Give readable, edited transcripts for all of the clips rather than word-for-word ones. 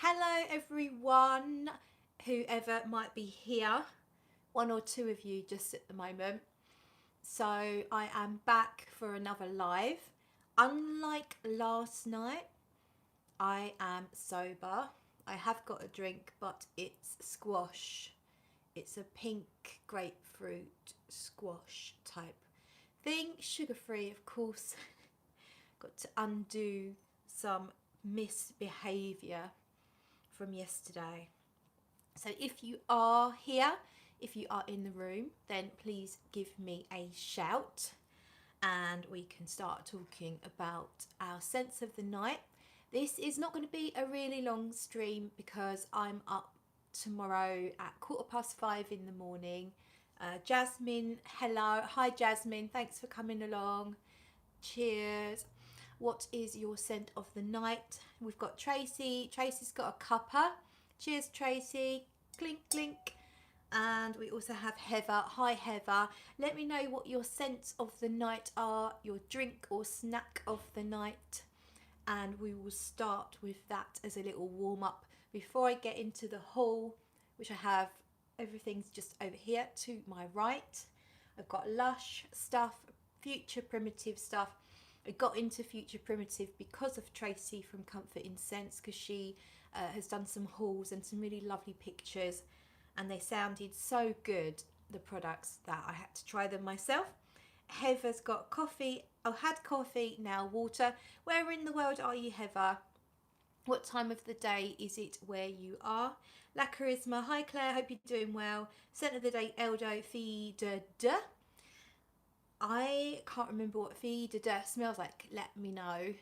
Hello everyone, whoever might be here, one or two of you just at the moment. So I am back for another live. Unlike last night, I am sober. I have got a drink, but it's squash. It's a pink grapefruit squash type thing, sugar free of course. Got to undo some misbehaviour from yesterday. So if you are here, if you are in the room, then please give me a shout and we can start talking about our scents of the night. This is not going to be a really long stream because I'm up tomorrow at 5:15 in the morning. Jasmine, hello. Hi Jasmine, thanks for coming along. Cheers. What is your scent of the night? We've got Tracy. Tracy's got a cuppa. Cheers, Tracy. Clink, clink. And we also have Heather. Hi, Heather. Let me know what your scents of the night are, your drink or snack of the night. And we will start with that as a little warm up before I get into the haul, which I have. Everything's just over here to my right. I've got Lush stuff, Future Primitive stuff. I got into Future Primitive because of Tracy from Comfort in Scents, because she has done some hauls and some really lovely pictures, and they sounded so good, the products, that I had to try them myself. Heather's got coffee. I had coffee, now water. Where in the world are you, Heather? What time of the day is it where you are? La Charisma. Hi Claire, hope you're doing well. Scent of the day, Eldo Fida. I can't remember what Fida smells like. Let me know.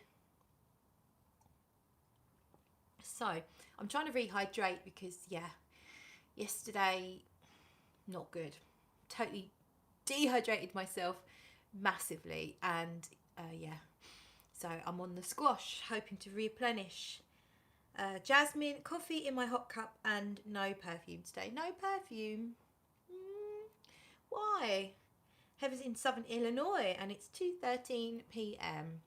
So I'm trying to rehydrate because yesterday not good. Totally dehydrated myself massively, and so I'm on the squash hoping to replenish. Jasmine, coffee in my hot cup and no perfume today. No perfume? Why? Heather's in Southern Illinois and it's 2:13 p.m.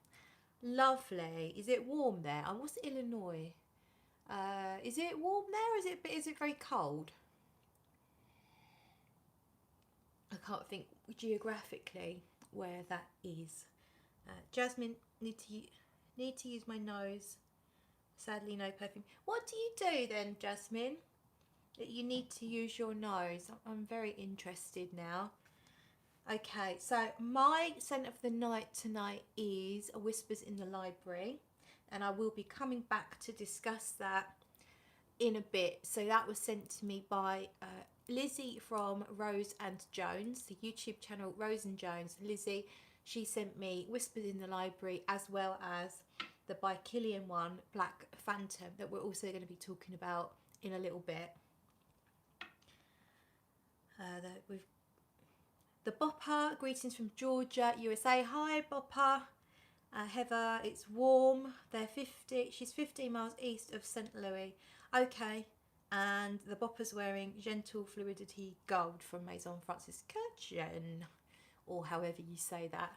Lovely. Is it warm there? What's Illinois? Is it warm there? Is it very cold? I can't think geographically where that is. Jasmine, need to use my nose. Sadly, no perfume. What do you do then, Jasmine, that you need to use your nose? I'm very interested now. Okay, so my scent of the night tonight is Whispers in the Library, and I will be coming back to discuss that in a bit. So that was sent to me by Lizzie from Rose and Jones, the YouTube channel Rose and Jones. Lizzie, she sent me Whispers in the Library as well as the by Kilian one, Black Phantom, that we're also going to be talking about in a little bit. We've the Bopper, greetings from Georgia, USA. Hi Bopper. Heather, it's warm. She's 15 miles east of St. Louis. Okay. And the Bopper's wearing Gentle Fluidity Gold from Maison Francis Kurkdjian, or however you say that.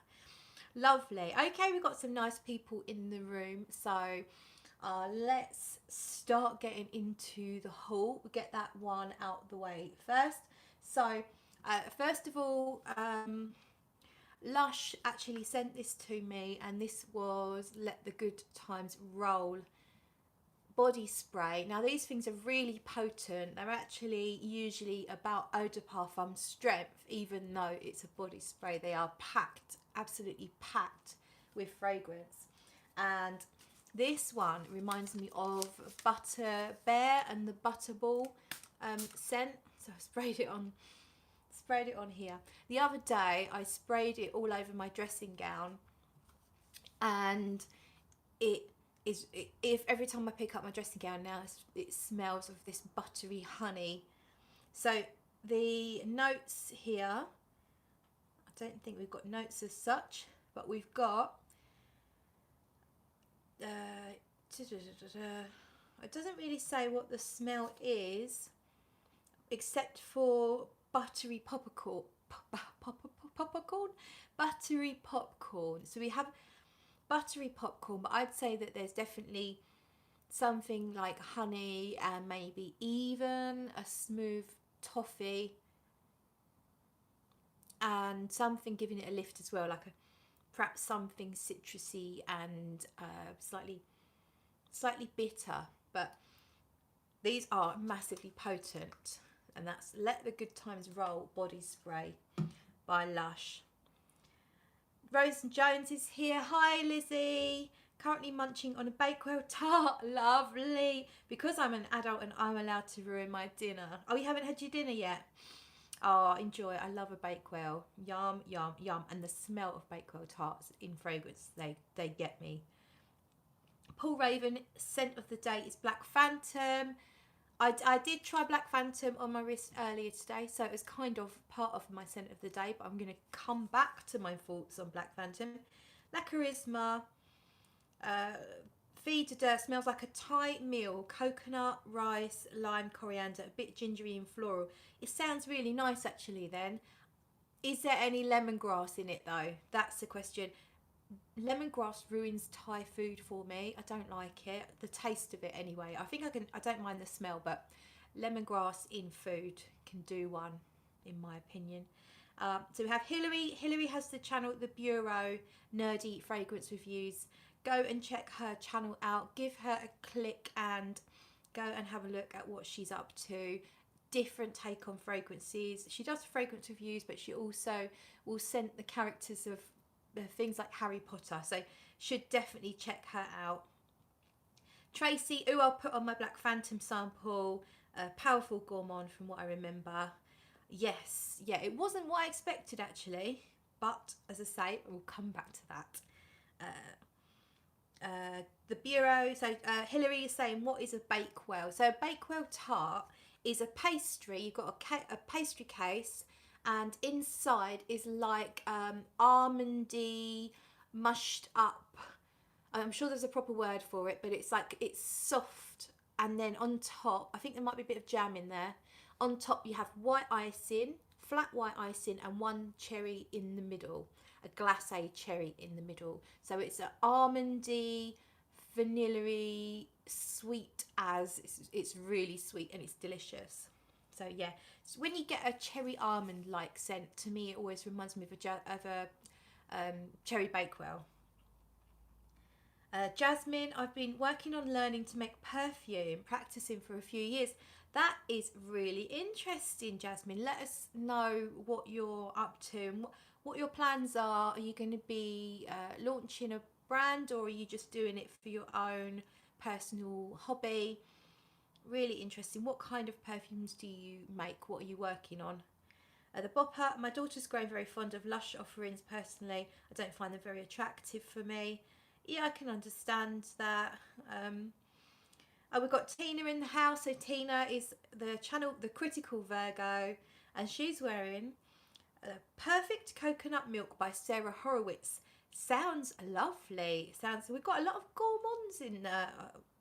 Lovely. Okay, we've got some nice people in the room. So let's start getting into the haul. We'll get that one out the way first. So first of all, Lush actually sent this to me, and this was Let the Good Times Roll body spray. Now these things are really potent. They're actually usually about eau de parfum strength, even though it's a body spray. They are packed, absolutely packed with fragrance. And this one reminds me of Butter Bear and the Butterball scent. So I sprayed it on here. The other day I sprayed it all over my dressing gown, and if every time I pick up my dressing gown now, it smells of this buttery honey. So the notes here, I don't think we've got notes as such, but we've got it doesn't really say what the smell is, except for buttery popcorn. Buttery popcorn. So we have buttery popcorn, but I'd say that there's definitely something like honey and maybe even a smooth toffee, and something giving it a lift as well, like perhaps something citrusy and slightly bitter. But these are massively potent, and that's Let the Good Times Roll body spray by Lush. Rose and Jones is here. Hi Lizzie. Currently munching on a Bakewell tart. Lovely. Because I'm an adult and I'm allowed to ruin my dinner. Oh, you haven't had your dinner yet? Oh, enjoy. I love a Bakewell. Yum, yum, yum. And the smell of Bakewell tarts in fragrance, they get me. Paul Raven, scent of the day is Black Phantom. I did try Black Phantom on my wrist earlier today, so it was kind of part of my scent of the day, but I'm going to come back to my thoughts on Black Phantom. La Charisma, Feed to Dirt, smells like a Thai meal, coconut, rice, lime, coriander, a bit gingery and floral. It sounds really nice actually then. Is there any lemongrass in it though? That's the question. Lemongrass ruins Thai food for me. I don't like it. The taste of it anyway. I don't mind the smell, but lemongrass in food can do one, in my opinion. So we have Hilary. Hilary has the channel The Bureau, Nerdy Fragrance Reviews. Go and check her channel out. Give her a click and go and have a look at what she's up to. Different take on fragrances. She does fragrance reviews, but she also will send the characters of things like Harry Potter, so should definitely check her out. Tracy, I'll put on my Black Phantom sample, powerful gourmand from what I remember. Yes, yeah, it wasn't what I expected actually, but as I say, we'll come back to that. The Bureau, so Hilary is saying, what is a Bakewell? So a Bakewell tart is a pastry. You've got a pastry case, and inside is like almondy, mushed up. I'm sure there's a proper word for it, but it's soft. And then on top, I think there might be a bit of jam in there. On top, you have white icing, flat white icing, and one cherry in the middle, a glacé cherry in the middle. So it's an almondy, vanilla-y, sweet as it's really sweet and it's delicious. So yeah, so when you get a cherry almond like scent, to me it always reminds me of a cherry Bakewell. Jasmine, I've been working on learning to make perfume, practicing for a few years. That is really interesting, Jasmine. Let us know what you're up to and what your plans are. Are you going to be launching a brand, or are you just doing it for your own personal hobby? Really interesting. What kind of perfumes do you make? What are you working on? The Bopper, my daughter's grown very fond of Lush offerings. Personally, I don't find them very attractive for me. Yeah, I can understand that. We've got Tina in the house. So Tina is the channel, The Critical Virgo, and she's wearing Perfect Coconut Milk by Sarah Horowitz. Sounds lovely. We've got a lot of gourmands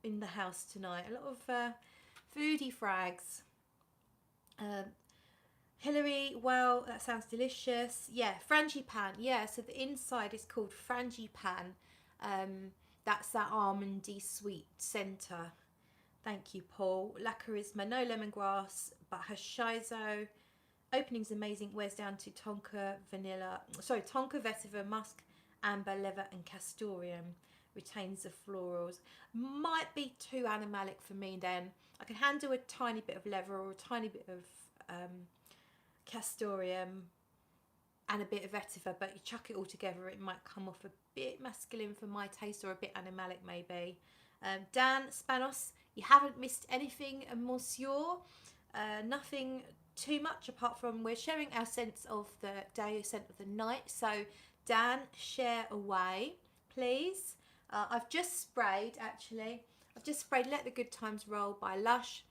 in the house tonight. A lot of foodie frags. Hilary, well, that sounds delicious. Yeah, Frangipan. Yeah, so the inside is called Frangipan. That's that almondy sweet centre. Thank you, Paul. La Charisma, no lemongrass, but her shiso. Opening's amazing. Wears down to tonka vetiver, musk, amber, leather, and castoreum. Retains the florals. Might be too animalic for me then. I can handle a tiny bit of leather or a tiny bit of castoreum and a bit of vetiver, but you chuck it all together, it might come off a bit masculine for my taste, or a bit animalic maybe. Dan Spanos, you haven't missed anything, monsieur. Nothing too much apart from we're sharing our scents of the day, scent of the night. So Dan, share away, please. I've just sprayed Let the Good Times Roll by Lush,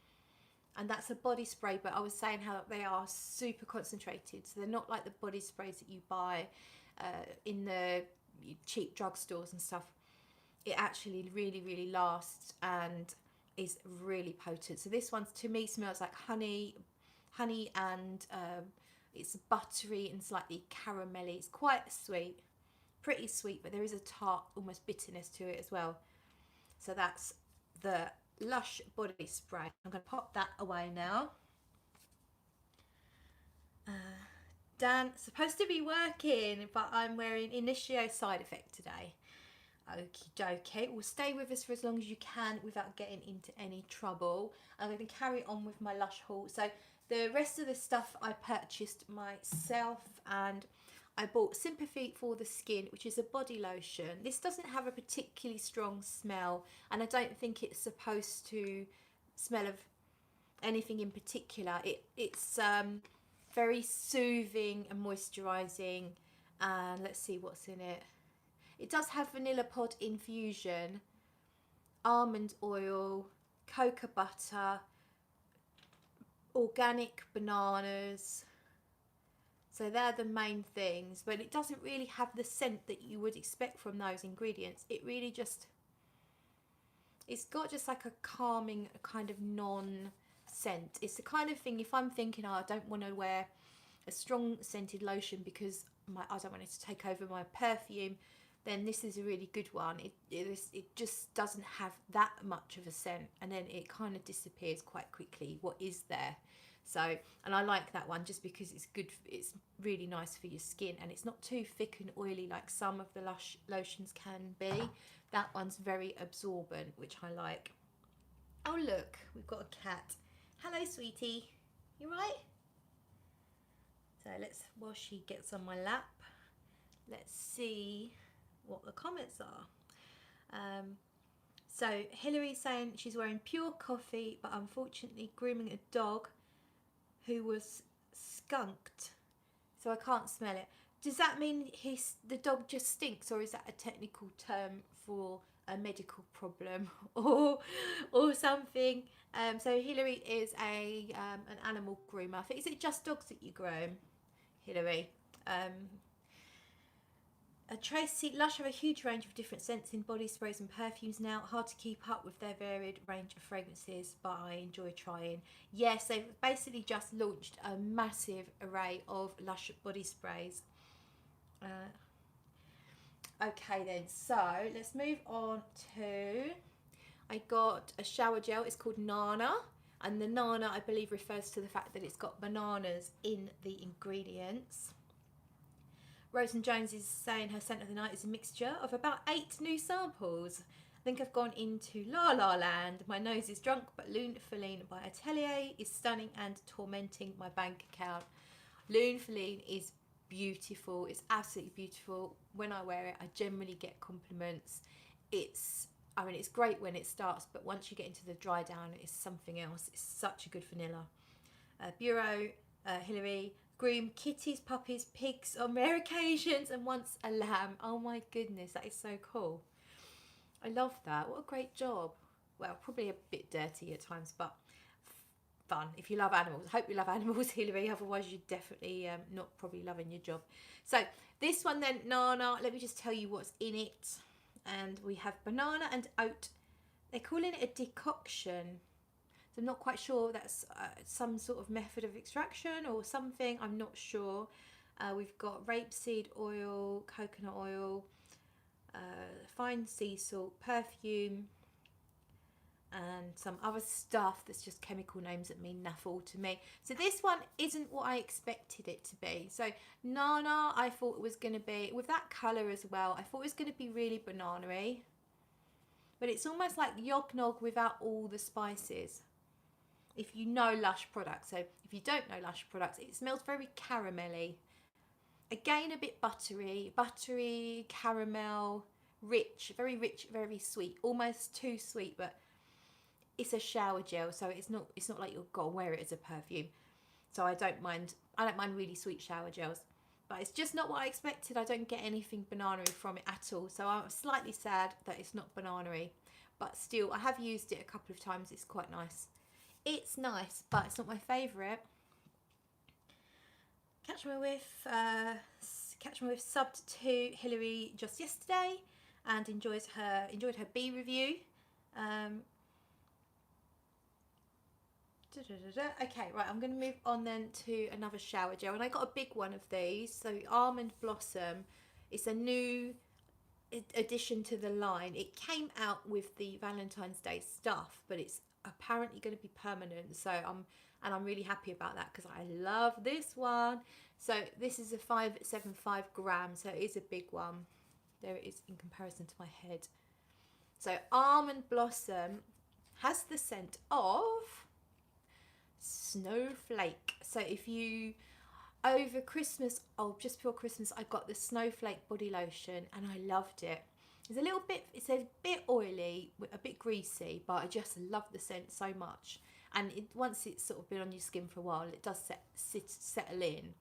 and that's a body spray, but I was saying how they are super concentrated, so they're not like the body sprays that you buy in the cheap drugstores and stuff. It actually really lasts and is really potent. So this one to me smells like honey and it's buttery and slightly caramelly. It's quite sweet, pretty sweet, but there is a tart, almost bitterness to it as well. So that's the Lush body spray. I'm going to pop that away now. Dan, supposed to be working, but I'm wearing Initio side effect today. Okie dokie. Well, stay with us for as long as you can without getting into any trouble. I'm going to carry on with my Lush haul. So the rest of the stuff I purchased myself, and I bought Sympathy for the Skin, which is a body lotion. This doesn't have a particularly strong smell, and I don't think it's supposed to smell of anything in particular. It's very soothing and moisturising, and let's see what's in it. It does have vanilla pod infusion, almond oil, cocoa butter, organic bananas. So they're the main things, but it doesn't really have the scent that you would expect from those ingredients. It really just, it's got just like a calming kind of non-scent. It's the kind of thing, if I'm thinking, oh, I don't want to wear a strong scented lotion because I don't want it to take over my perfume, then this is a really good one. It just doesn't have that much of a scent, and then it kind of disappears quite quickly, what is there. So, and I like that one just because it's good, it's really nice for your skin, and it's not too thick and oily like some of the Lush lotions can be. That one's very absorbent, which I like. Oh look, we've got a cat. Hello sweetie, you right? So let's, while she gets on my lap, let's see what the comments are. So Hillary's saying she's wearing pure coffee, but unfortunately grooming a dog who was skunked, so I can't smell it. Does that mean the dog just stinks, or is that a technical term for a medical problem or something? So Hillary is an animal groomer. I think, is it just dogs that you groom, Hillary? Tracy, Lush have a huge range of different scents in body sprays and perfumes now. Hard to keep up with their varied range of fragrances, but I enjoy trying. Yes, they've basically just launched a massive array of Lush body sprays. Okay then, so let's move on to, I got a shower gel. It's called Nana, and the Nana, I believe, refers to the fact that it's got bananas in the ingredients. Rose and Jones is saying her scent of the night is a mixture of about 8 new samples. I think I've gone into La La Land. My nose is drunk, but Lune Feline by Atelier is stunning and tormenting my bank account. Lune Feline is beautiful. It's absolutely beautiful. When I wear it, I generally get compliments. I mean, it's great when it starts, but once you get into the dry down, it's something else. It's such a good vanilla. Bureau, Hillary, groom kitties, puppies, pigs on rare occasions, and once a lamb. Oh my goodness, that is so cool. I love that. What a great job. Well, probably a bit dirty at times, but fun if you love animals. I hope you love animals, Hillary, otherwise you're definitely not probably loving your job. So this one then, Nana, let me just tell you what's in it. And we have banana and oat. They're calling it a decoction. So I'm not quite sure that's some sort of method of extraction or something. I'm not sure. We've got rapeseed oil, coconut oil, fine sea salt, perfume, and some other stuff that's just chemical names that mean naffle to me. So this one isn't what I expected it to be. So Nana, I thought it was going to be, with that colour as well, I thought it was going to be really banana-y. But it's almost like yog-nog without all the spices. If you know Lush products. So if you don't know Lush products, it smells very caramelly. Again, a bit buttery, caramel, rich, very sweet, almost too sweet, but it's a shower gel, so it's not like you've got to wear it as a perfume. So I don't mind really sweet shower gels, but it's just not what I expected. I don't get anything banana-y from it at all, so I'm slightly sad that it's not banana-y, but still I have used it a couple of times. It's quite nice. It's nice, but it's not my favourite. Catch My Whiff subbed to Hillary just yesterday and enjoyed her bee review. Okay, right, I'm going to move on then to another shower gel, and I got a big one of these. So Almond Blossom, it's a new addition to the line. It came out with the Valentine's Day stuff, but it's apparently going to be permanent. So I'm really happy about that because I love this one. So this is a 575 grams, so it is a big one. There it is in comparison to my head. So Almond Blossom has the scent of Snowflake. So if you, over Christmas, just before Christmas, I got the Snowflake body lotion and I loved it. It's a bit oily, a bit greasy, but I just love the scent so much. And once it's sort of been on your skin for a while, it does settle in.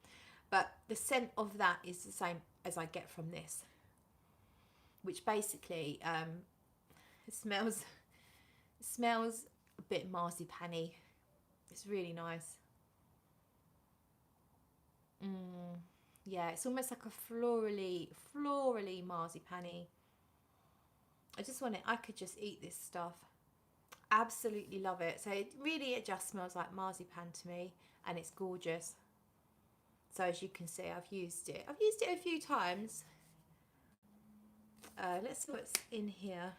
But the scent of that is the same as I get from this, which basically it smells a bit marzipan-y. It's really nice. Yeah, it's almost like a florally marzipan-y. I could just eat this stuff. Absolutely love it. So it just smells like marzipan to me, and it's gorgeous. So as you can see, I've used it a few times. Let's see what's in here.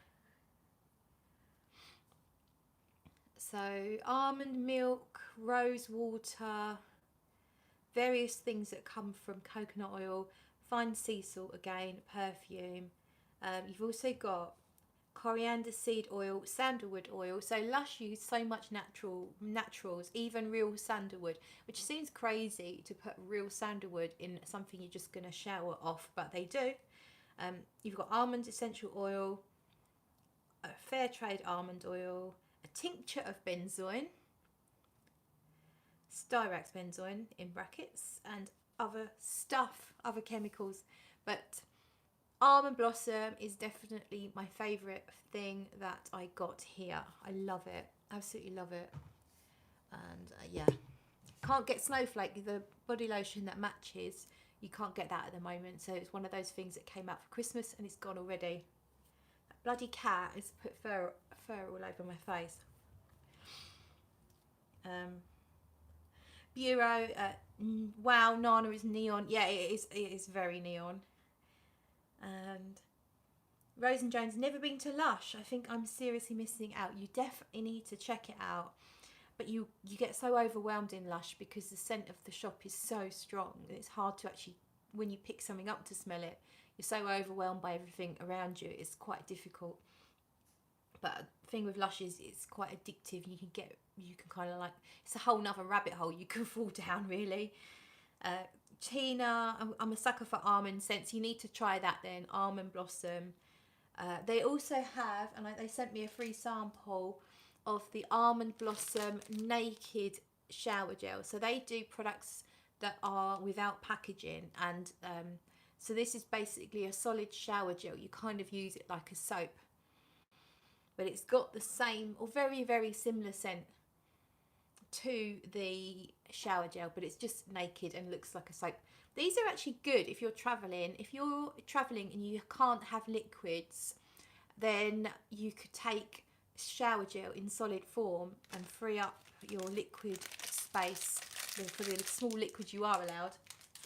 So almond milk, rose water, various things that come from coconut oil, fine sea salt again, perfume. You've also got coriander seed oil, sandalwood oil. So Lush use so much naturals, even real sandalwood, which seems crazy to put real sandalwood in something you're just going to shower off, but they do. You've got almond essential oil, a fair trade almond oil, a tincture of benzoin, Styrax benzoin in brackets, and other stuff, other chemicals. But Almond Blossom is definitely my favourite thing that I got here. I love it, absolutely love it. And yeah, can't get Snowflake, the body lotion that matches. You can't get that at the moment, so it's one of those things that came out for Christmas and it's gone already. That bloody cat has put fur all over my face. Bureau, wow, Nana is neon. Yeah, it is very neon. And Rose and Jones, never been to Lush. I think I'm seriously missing out. You definitely need to check it out. But you get so overwhelmed in Lush because the scent of the shop is so strong. It's hard to actually, when you pick something up to smell it, you're so overwhelmed by everything around you. It's quite difficult. But the thing with Lush is it's quite addictive. You can kind of like, it's a whole nother rabbit hole you can fall down really. Tina, I'm a sucker for almond scents. You need to try that then, Almond Blossom. They also have, and they sent me a free sample of the Almond Blossom Naked Shower Gel. So they do products that are without packaging, and so this is basically a solid shower gel. You kind of use it like a soap, but it's got the same or very, very similar scent to the shower gel, but it's just naked and looks like a soap. These are actually good if you're traveling. If you're traveling and you can't have liquids, then you could take shower gel in solid form and free up your liquid space for the small liquids you are allowed.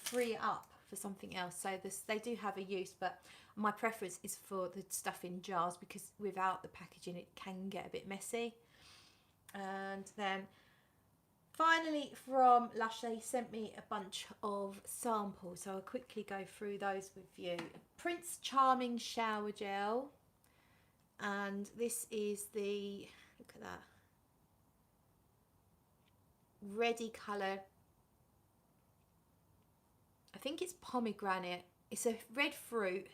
Free it up for something else. So they do have a use, but my preference is for the stuff in jars because without the packaging it can get a bit messy. And then finally from Lush, they sent me a bunch of samples, so I'll quickly go through those with you. Prince Charming Shower Gel, and this is the, look at that, reddy colour. I think it's pomegranate. It's a red fruit.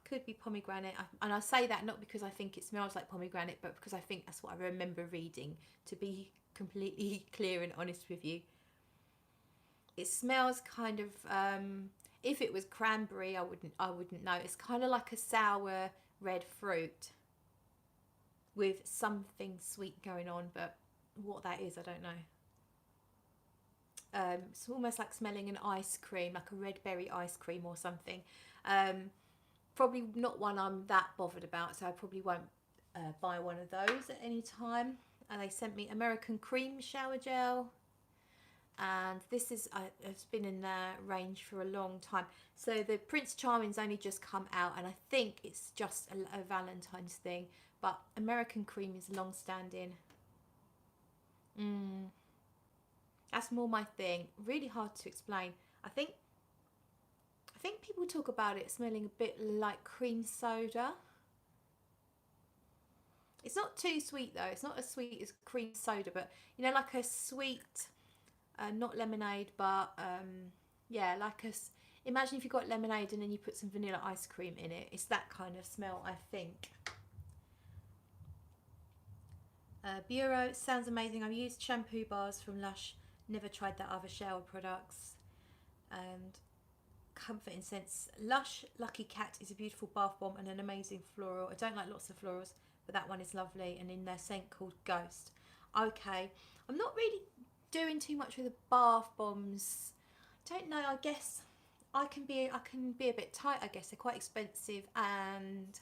Could be pomegranate. And I say that not because I think it smells like pomegranate, but because I think that's what I remember reading, to be completely clear and honest with you. It smells kind of, if it was cranberry, I wouldn't know. It's kind of like a sour red fruit with something sweet going on, but what that is, I don't know. It's almost like smelling an ice cream, like a red berry ice cream or something. Probably not one I'm that bothered about, so I probably won't buy one of those at any time. And they sent me American Cream Shower Gel. and this is it's been in their range for a long time. So the Prince Charming's only just come out, and I think it's just a Valentine's thing, but American cream is long standing. That's more my thing. Really hard to explain. I think people talk about it smelling a bit like cream soda. It's not too sweet though. It's not as sweet as cream soda, but you know, like a sweet, not lemonade, but yeah, like imagine if you got lemonade and then you put some vanilla ice cream in it. It's that kind of smell, I think. Bureau sounds amazing. I've used shampoo bars from Lush. Never tried that other shower products. And comforting scents. Lush Lucky Cat is a beautiful bath bomb and an amazing floral. I don't like lots of florals, but that one is lovely. And in their scent called Ghost. Okay, I'm not really doing too much with the bath bombs. Don't know. I guess I can be a bit tight. I guess they're quite expensive, and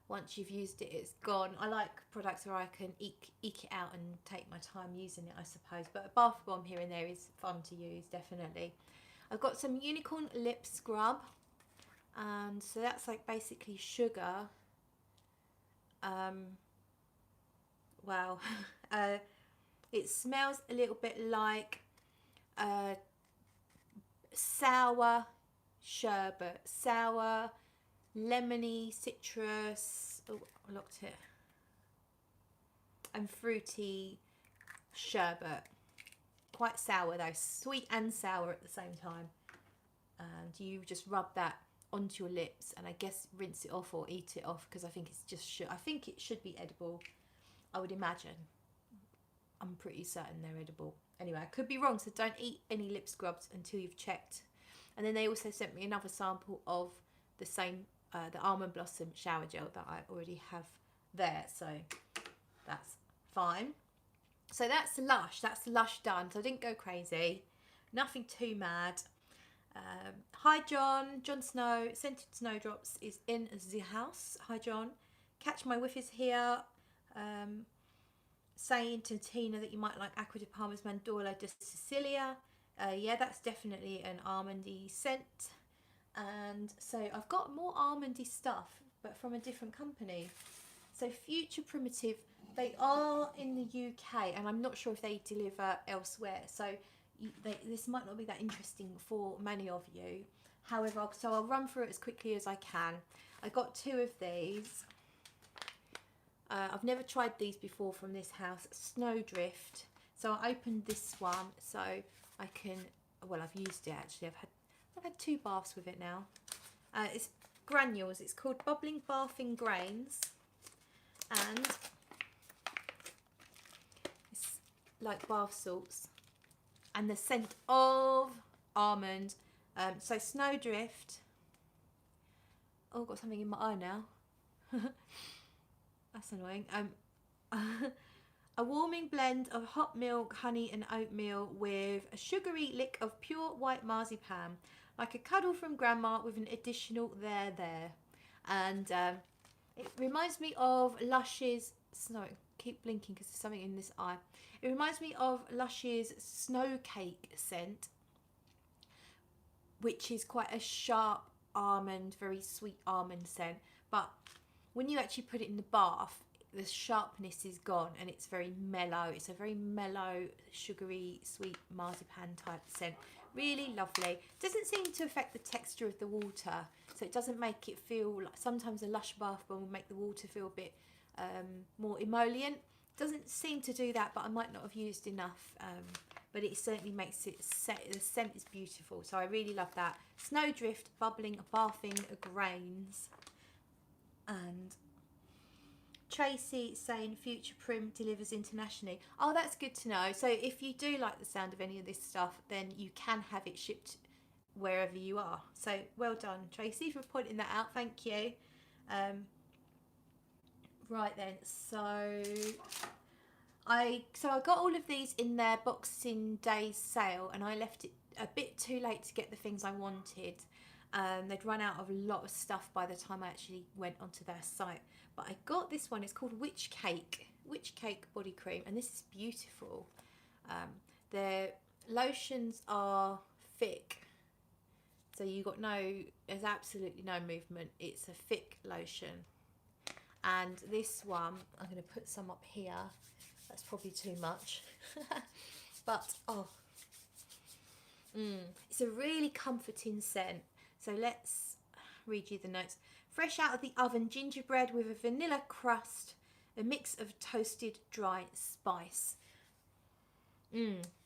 once you've used it, it's gone. I like products where I can eke it out and take my time using it, I suppose. But a bath bomb here and there is fun to use, definitely. I've got some Unicorn Lip Scrub. And so that's like basically sugar. Wow. It smells a little bit like sour sherbet. Sour, lemony, citrus, oh, I locked it, and fruity sherbet. Quite sour though, sweet and sour at the same time. And you just rub that onto your lips, and I guess rinse it off or eat it off, because I think it's just I think it should be edible, I would imagine. I'm pretty certain they're edible. Anyway, I could be wrong, so don't eat any lip scrubs until you've checked. And then they also sent me another sample of the same the Almond Blossom shower gel that I already have there, so that's fine. So that's Lush done. So I didn't go crazy, nothing too mad. Hi Jon Snow, scented snowdrops is in the house. Hi John, Catch My Whiff is here, saying to Tina that you might like Acqua di Parma's Mandorla de Sicilia. Yeah, that's definitely an almondy scent. And so I've got more almondy stuff, but from a different company. So Future Primitive, they are in the UK, and I'm not sure if they deliver elsewhere. So this might not be that interesting for many of you. However, so I'll run through it as quickly as I can. I got 2 of these. I've never tried these before from this house. Snowdrift. So I opened this one so I can, well, I've used it actually. I've had 2 baths with it now. It's granules. It's called Bubbling Bathing Grains, and it's like bath salts, and the scent of almond. So Snowdrift. Oh, I've got something in my eye now. That's annoying. A warming blend of hot milk, honey and oatmeal with a sugary lick of pure white marzipan, like a cuddle from grandma with an additional there. And it reminds me of Lush's, sorry, keep blinking because there's something in this eye. It reminds me of Lush's Snow Cake scent, which is quite a sharp almond, very sweet almond scent. But when you actually put it in the bath, the sharpness is gone and it's very mellow. It's a very mellow, sugary, sweet marzipan type scent. Really lovely. Doesn't seem to affect the texture of the water, so it doesn't make it feel like, sometimes a Lush bath bomb will make the water feel a bit more emollient. Doesn't seem to do that, but I might not have used enough. But it certainly makes it, the scent is beautiful. So I really love that. Snowdrift Bubbling Bathing Grains. And Tracy saying Future Prim delivers internationally. Oh, that's good to know. So if you do like the sound of any of this stuff, then you can have it shipped wherever you are. So well done, Tracy, for pointing that out. Thank you. Right then, so I got all of these in their Boxing Day sale, and I left it a bit too late to get the things I wanted. They'd run out of a lot of stuff by the time I actually went onto their site. But I got this one. It's called Witch Cake Body Cream, and this is beautiful. They're lotions are thick, so you got there's absolutely no movement. It's a thick lotion. And this one, I'm going to put some up here. That's probably too much. But, it's a really comforting scent. So let's read you the notes. Fresh out of the oven, gingerbread with a vanilla crust, a mix of toasted dry spice.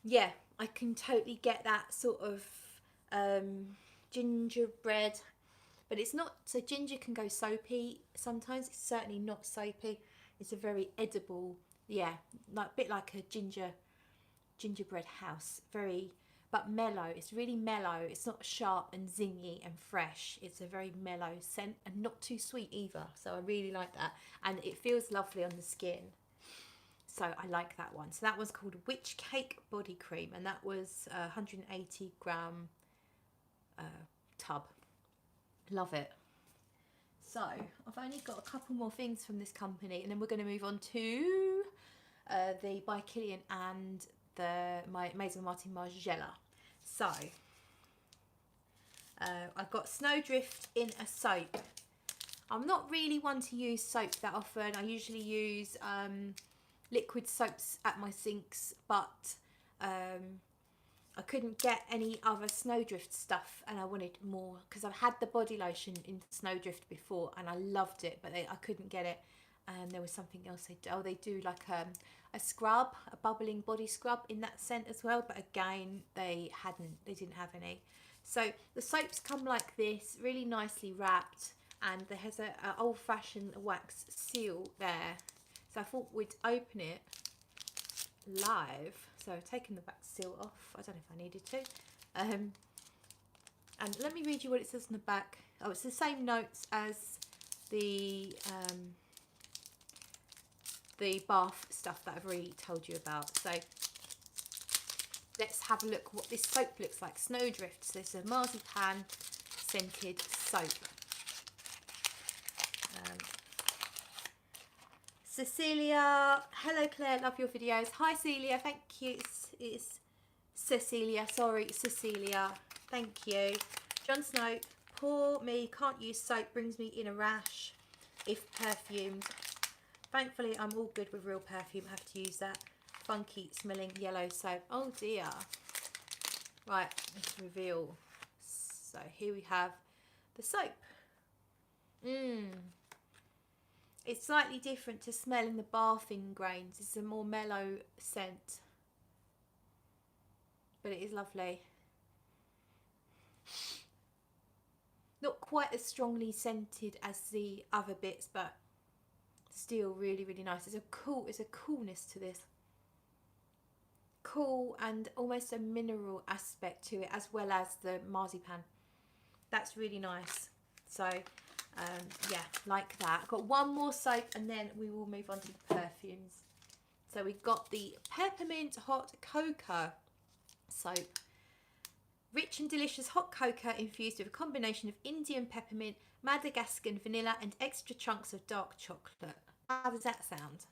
Yeah, I can totally get that sort of gingerbread. But it's not, so ginger can go soapy sometimes. It's certainly not soapy. It's a very edible, yeah, like a bit like a gingerbread house. But mellow. It's really mellow. It's not sharp and zingy and fresh. It's a very mellow scent and not too sweet either. So I really like that. And it feels lovely on the skin. So I like that one. So that one's called Witch Cake Body Cream. And that was a 180 gram tub. Love it. So I've only got a couple more things from this company, and then we're going to move on to the by Kilian and my Maison Margiela. So I've got Snowdrift in a soap. I'm not really one to use soap that often. I usually use liquid soaps at my sinks, but I couldn't get any other Snowdrift stuff, and I wanted more because I've had the body lotion in Snowdrift before and I loved it, but I couldn't get it. And there was something else they do like a scrub, a bubbling body scrub in that scent as well, but again they didn't have any. So the soaps come like this, really nicely wrapped, and there has a old-fashioned wax seal there. So I thought we'd open it live. So I've taken the back seal off. I don't know if I needed to. And let me read you what it says on the back. Oh, it's the same notes as the bath stuff that I've already told you about. So let's have a look what this soap looks like. Snowdrift. So it's a marzipan scented soap. Cecilia, hello Claire, love your videos. Hi Celia, thank you. It's Cecilia, sorry, Cecilia, thank you. John Snow, poor me, can't use soap, brings me in a rash if perfumed. Thankfully I'm all good with real perfume, I have to use that funky smelling yellow soap. Oh dear. Right, let's reveal. So here we have the soap. It's slightly different to smell in the bathing grains. It's a more mellow scent, but it is lovely. Not quite as strongly scented as the other bits, but still really, really nice. It's a coolness to this. Cool and almost a mineral aspect to it, as well as the marzipan. That's really nice. So yeah, like that. I've got one more soap and then we will move on to the perfumes. So we've got the Peppermint Hot Cocoa soap. Rich and delicious hot cocoa infused with a combination of Indian peppermint, Madagascan vanilla and extra chunks of dark chocolate. How does that sound?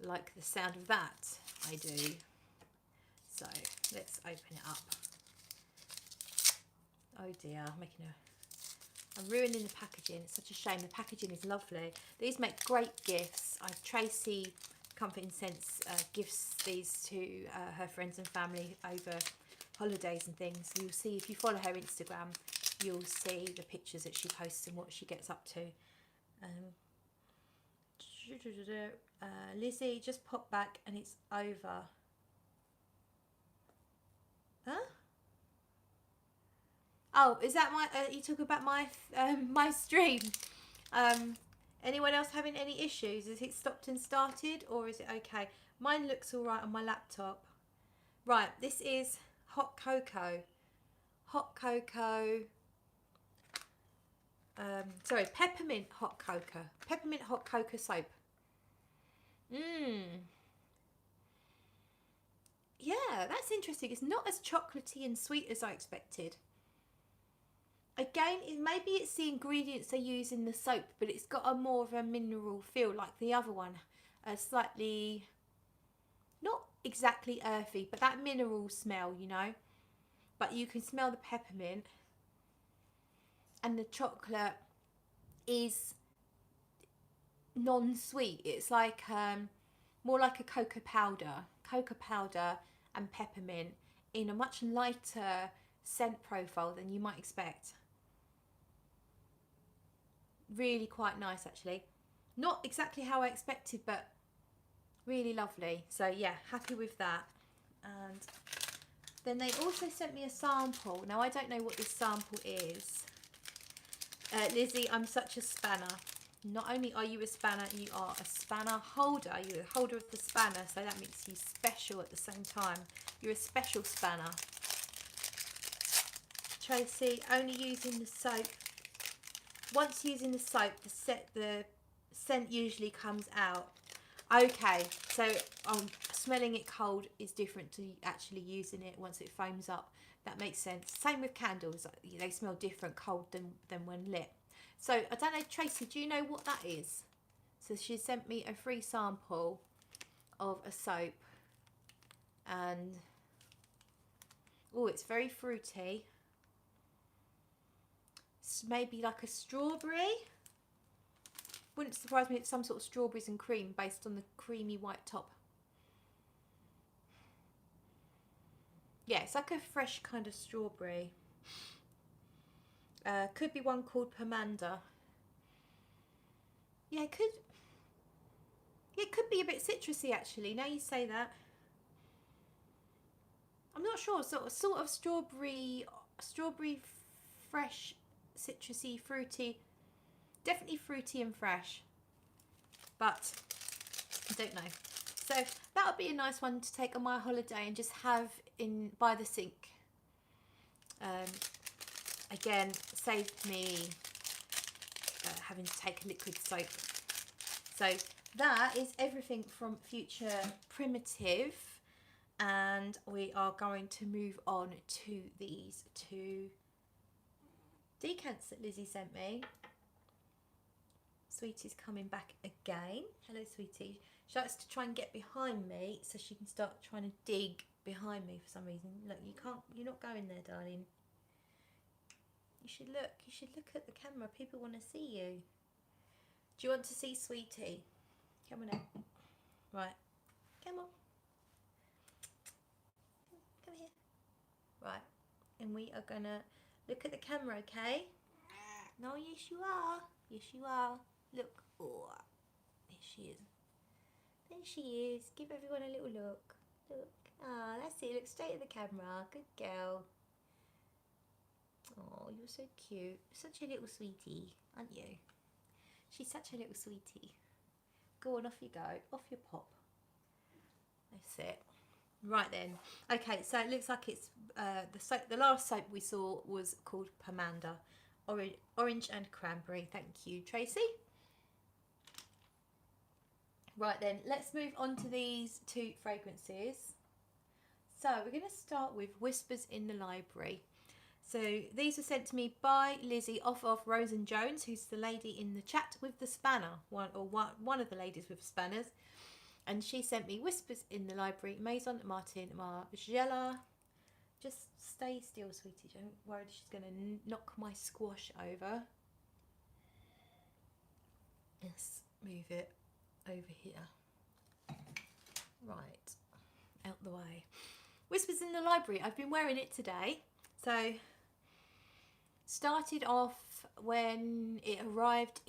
Like the sound of that? I do. So let's open it up. Oh dear, I'm ruining the packaging. It's such a shame. The packaging is lovely. These make great gifts. Tracy Comfort and Scents gives these to her friends and family over holidays and things. You'll see, if you follow her Instagram, you'll see the pictures that she posts and what she gets up to. Lizzie, just pop back and it's over. Huh? Oh, is that my? You talk about my my stream. Anyone else having any issues? Is it stopped and started, or is it okay? Mine looks all right on my laptop. Right, this is hot cocoa. Hot cocoa. Sorry, peppermint hot cocoa. Peppermint hot cocoa soap. Yeah, that's interesting. It's not as chocolatey and sweet as I expected. Again, maybe it's the ingredients they use in the soap, but it's got a more of a mineral feel like the other one. Slightly, not exactly earthy, but that mineral smell, you know. But you can smell the peppermint, and the chocolate is non-sweet. It's like more like a cocoa powder and peppermint in a much lighter scent profile than you might expect. Really quite nice actually. Not exactly how I expected, but really lovely. So yeah, happy with that. And then they also sent me a sample. Now I don't know what this sample is. Lizzie, I'm such a spanner. Not only are you a spanner, you are a spanner holder. You're a holder of the spanner, so that makes you special at the same time. You're a special spanner. Tracy, only using the soap. Once using the soap, the scent usually comes out. Okay, so smelling it cold is different to actually using it once it foams up. That makes sense. Same with candles. They smell different cold than when lit. So I don't know, Tracy, do you know what that is? So she sent me a free sample of a soap. And oh, it's very fruity. It's maybe like a strawberry. Wouldn't surprise me if it's some sort of strawberries and cream based on the creamy white top. Yeah, it's like a fresh kind of strawberry. Could be one called Pomander. Yeah, it could be a bit citrusy actually. Now you say that, I'm not sure. Sort of strawberry, fresh, citrusy, fruity. Definitely fruity and fresh, but I don't know. So that would be a nice one to take on my holiday and just have in by the sink. Again, saved me having to take a liquid soap. So that is everything from Future Primitive, and we are going to move on to these two decants that Lizzie sent me. Sweetie's coming back again. Hello, Sweetie. She likes to try and get behind me so she can start trying to dig behind me for some reason. Look, you're not going there, darling. You should look at the camera. People want to see you. Do you want to see Sweetie? Come on out. Right. Come on. Come here. Right. And we are going to look at the camera, okay? No, yes you are. Yes you are. Look. Oh, there she is. There she is. Give everyone a little look. Look. Ah, oh, that's it. Look straight at the camera. Good girl. Oh, you're so cute. Such a little sweetie, aren't you? She's such a little sweetie. Go on, off you go. Off you pop. That's it. Right then. Okay, so it looks like it's the last soap we saw was called Pomander. Orange and cranberry. Thank you, Tracy. Right then, let's move on to these two fragrances. So we're going to start with Whispers in the Library. So these were sent to me by Lizzie off of Rose and Jones, who's the lady in the chat with the spanner, one of the ladies with spanners. And she sent me Whispers in the Library, Maison, Margiela. Just stay still, sweetie. Don't worry, she's going to knock my squash over. Let's move it over here. Right, out the way. Whispers in the Library. I've been wearing it today. So, started off when it arrived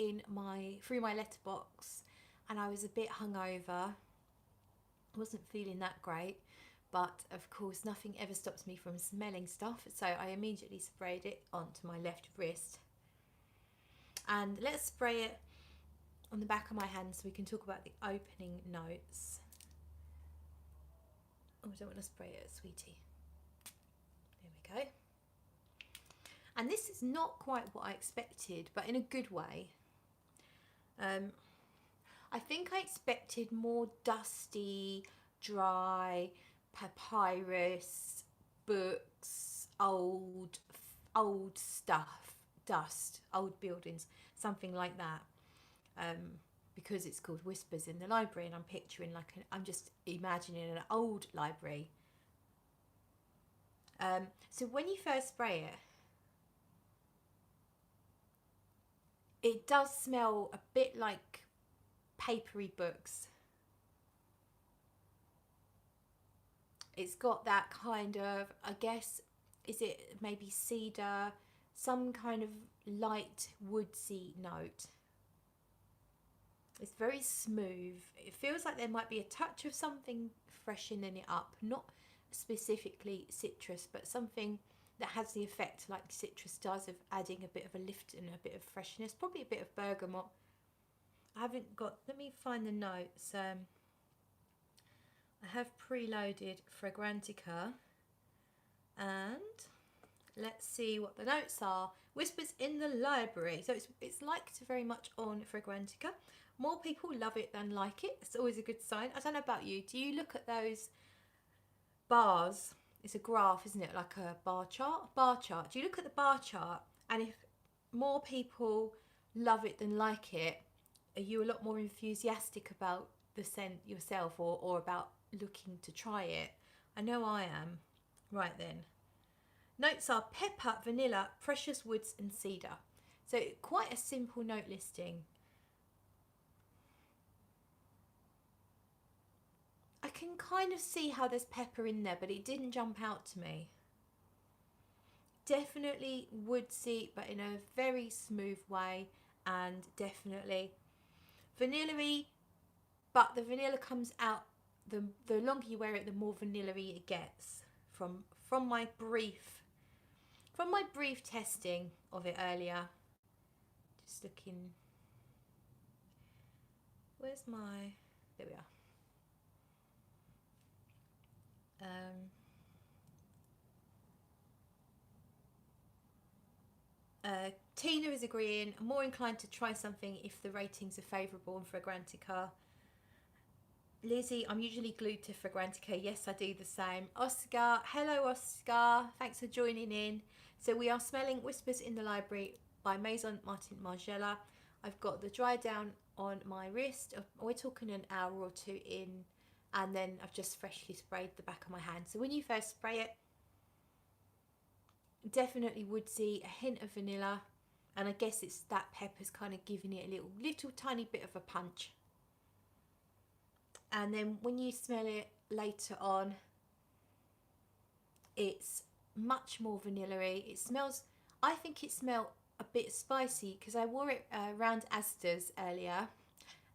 through my letterbox, and I was a bit hungover. Wasn't feeling that great, but of course nothing ever stops me from smelling stuff, so I immediately sprayed it onto my left wrist. And let's spray it on the back of my hand so we can talk about the opening notes. Oh, I don't want to spray it, sweetie. There we go. And this is not quite what I expected, but in a good way. I think I expected more dusty, dry, papyrus, books, old stuff, dust, old buildings, something like that. because it's called Whispers in the Library, and I'm picturing like I'm just imagining an old library. So when you first spray it does smell a bit like papery books. It's got that kind of, I guess, is it maybe cedar, some kind of light woodsy note. It's very smooth. It feels like there might be a touch of something freshening it up, not specifically citrus, but something that has the effect like citrus does of adding a bit of a lift and a bit of freshness, probably a bit of bergamot. I haven't got, let me find the notes. I have preloaded Fragrantica, and let's see what the notes are. Whispers in the Library. So it's liked very much on Fragrantica. More people love it than like it. It's always a good sign. I don't know about you. Do you look at those bars? It's a graph, isn't it? Like a bar chart? Bar chart. Do you look at the bar chart, and if more people love it than like it, are you a lot more enthusiastic about the scent yourself, or about looking to try it? I know I am. Right then. Notes are pepper, vanilla, precious woods and cedar. So quite a simple note listing. I can kind of see how there's pepper in there, but it didn't jump out to me. Definitely woodsy, but in a very smooth way, and definitely vanilla-y, but the vanilla comes out, the longer you wear it, the more vanilla-y it gets from my brief testing of it earlier. Just looking, where's my, there we are. Tina is agreeing, I'm more inclined to try something if the ratings are favourable on Fragrantica. Lizzie, I'm usually glued to Fragrantica. Yes, I do the same. Oscar, hello Oscar, thanks for joining in. So we are smelling Whispers in the Library by Maison Margiela. I've got the dry down on my wrist. We're talking an hour or two in, and then I've just freshly sprayed the back of my hand. So when you first spray it, definitely woodsy, a hint of vanilla, and I guess it's that pepper's kind of giving it a little tiny bit of a punch. And then when you smell it later on, it's much more vanilla-y. It smells, I think it smelled a bit spicy because I wore it around Asda's earlier,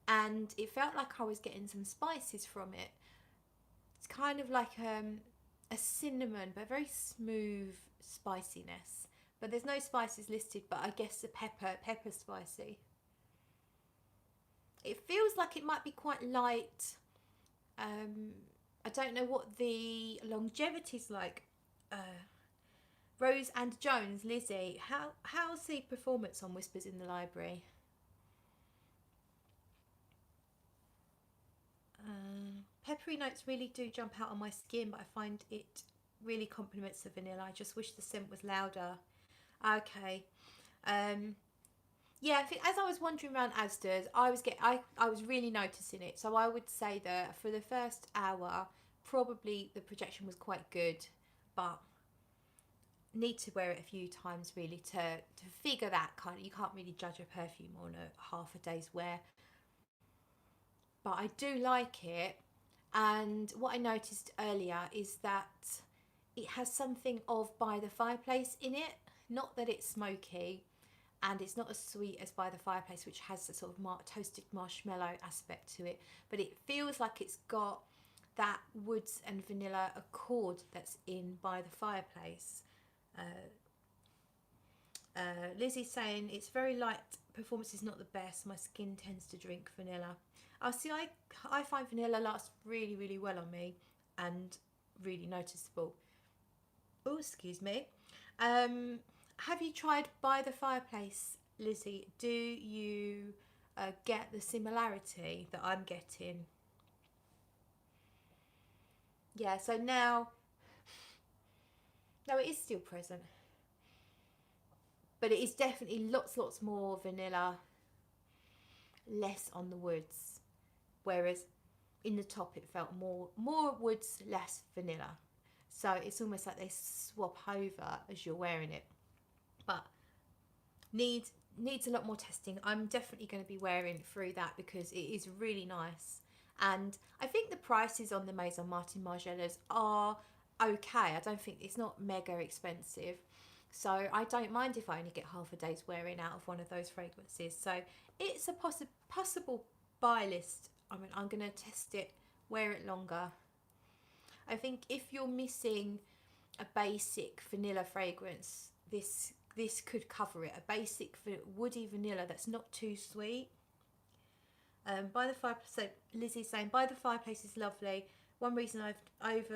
and it felt like I was getting some spices from it. It's kind of like a cinnamon, but very smooth spiciness. But there's no spices listed, but I guess the pepper spicy. It feels like it might be quite light. I don't know what the longevity's like. Rose and Jones, Lizzie, how's the performance on Whispers in the Library? Peppery notes really do jump out on my skin, but I find it really complements the vanilla. I just wish the scent was louder. Okay. Yeah, I think as I was wandering around Asda's, I was really noticing it. So I would say that for the first hour, probably the projection was quite good, but need to wear it a few times really to figure that kind of, you can't really judge a perfume on a half a day's wear. But I do like it, and what I noticed earlier is that it has something of By the Fireplace in it. Not that it's smoky, and it's not as sweet as By the Fireplace, which has a sort of toasted marshmallow aspect to it, but it feels like it's got that woods and vanilla accord that's in By the Fireplace. Lizzie's saying it's very light, performance is not the best, my skin tends to drink vanilla. See, I find vanilla lasts really, really well on me and really noticeable. Oh, excuse me. Have you tried By the Fireplace, Lizzie? Do you get the similarity that I'm getting? Yeah, so now, no, it is still present, but it is definitely lots more vanilla. less on the woods, whereas in the top it felt more woods, less vanilla. So it's almost like they swap over as you're wearing it, but needs a lot more testing. I'm definitely going to be wearing through that because it is really nice, and I think the prices on the Maison Martin Margielas are okay. I don't think it's not mega expensive, so I don't mind if I only get half a day's wearing out of one of those fragrances. So it's a possible buy list. I mean, I'm going to test it, wear it longer. I think if you're missing a basic vanilla fragrance, this could cover it. A basic woody vanilla that's not too sweet. By the Fireplace, so Lizzie's saying By the Fireplace is lovely. One reason I've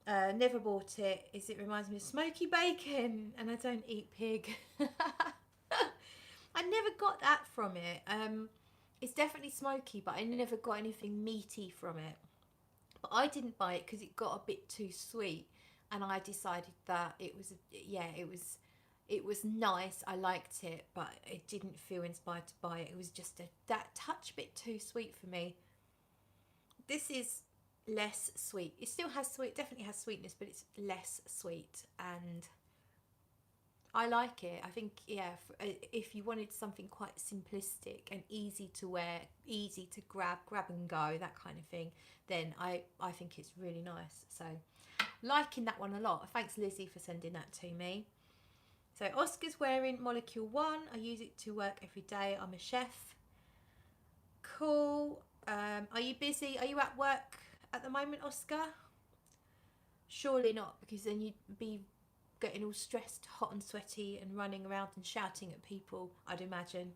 never bought it is it reminds me of smoky bacon, and I don't eat pig. I never got that from it. It's definitely smoky, but I never got anything meaty from it. But I didn't buy it because it got a bit too sweet, and I decided that it was nice. I liked it, but it didn't feel inspired to buy it. It was just that touch bit too sweet for me. This is less sweet. It still has definitely has sweetness, but it's less sweet, and I like it. I think, yeah, if you wanted something quite simplistic and easy to wear, easy to grab and go, that kind of thing, then I think it's really nice. So liking that one a lot. Thanks, Lizzie, for sending that to me. So Oscar's wearing Molecule 1. I use it to work every day. I'm a chef. Cool. Are you busy? Are you at work at the moment, Oscar? Surely not, because then you'd be getting all stressed, hot and sweaty, and running around and shouting at people, I'd imagine.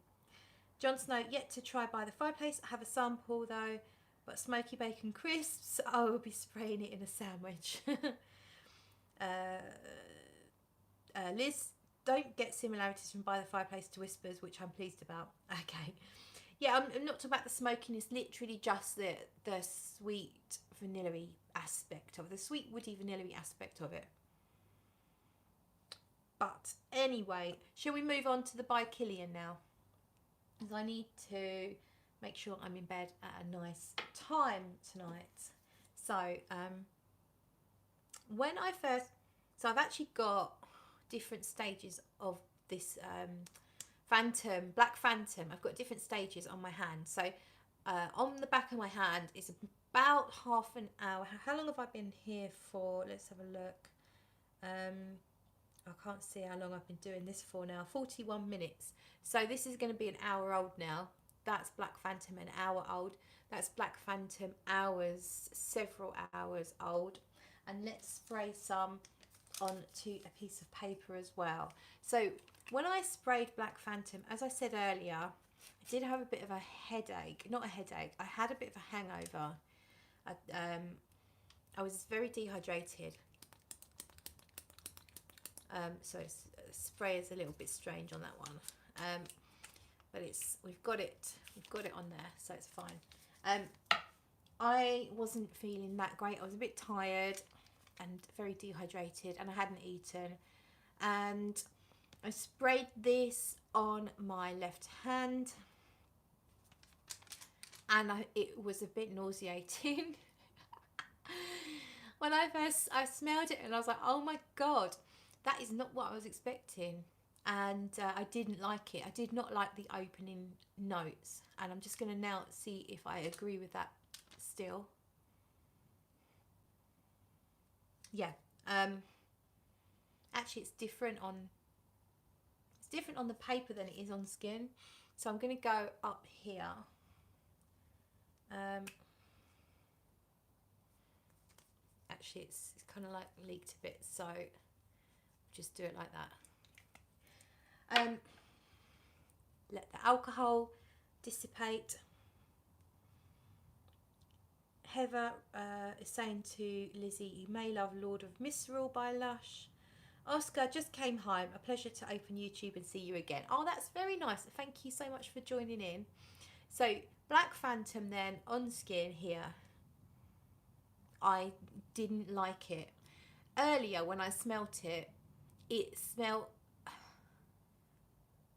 Jon Snow, yet to try By the Fireplace. I have a sample though, but smoky bacon crisps, I will be spraying it in a sandwich. Liz, don't get similarities from By the Fireplace to Whispers, which I'm pleased about. Okay. Yeah, I'm not talking about the smokiness, literally just the sweet vanilla-y aspect of it, the sweet woody vanilla-y aspect of it. But anyway, shall we move on to the By Kilian now? Because I need to make sure I'm in bed at a nice time tonight. So I've actually got different stages of this Black Phantom. I've got different stages on my hand. So on the back of my hand is about half an hour. How long have I been here for? Let's have a look. I can't see how long I've been doing this for now. 41 minutes. So this is going to be an hour old now. That's Black Phantom, an hour old. That's Black Phantom hours, several hours old. And let's spray some onto a piece of paper as well. So when I sprayed Black Phantom, as I said earlier, I did have a bit of a headache. Not a headache. I had a bit of a hangover. I was very dehydrated. So spray is a little bit strange on that one, but we've got it on there, so it's fine. I wasn't feeling that great. I was a bit tired and very dehydrated, and I hadn't eaten, and I sprayed this on my left hand, and it was a bit nauseating. When I smelled it, and I was like, oh my god, that is not what I was expecting, and I didn't like it. I did not like the opening notes, and I'm just going to now see if I agree with that still. Yeah, actually it's different on the paper than it is on skin, so I'm going to go up here. Actually it's kind of like leaked a bit, so just do it like that. Let the alcohol dissipate. Heather is saying to Lizzie, you may love Lord of Misrule by Lush. Oscar, just came home. A pleasure to open YouTube and see you again. Oh, that's very nice. Thank you so much for joining in. So Black Phantom then on skin here. I didn't like it. Earlier when I smelt it, it smelled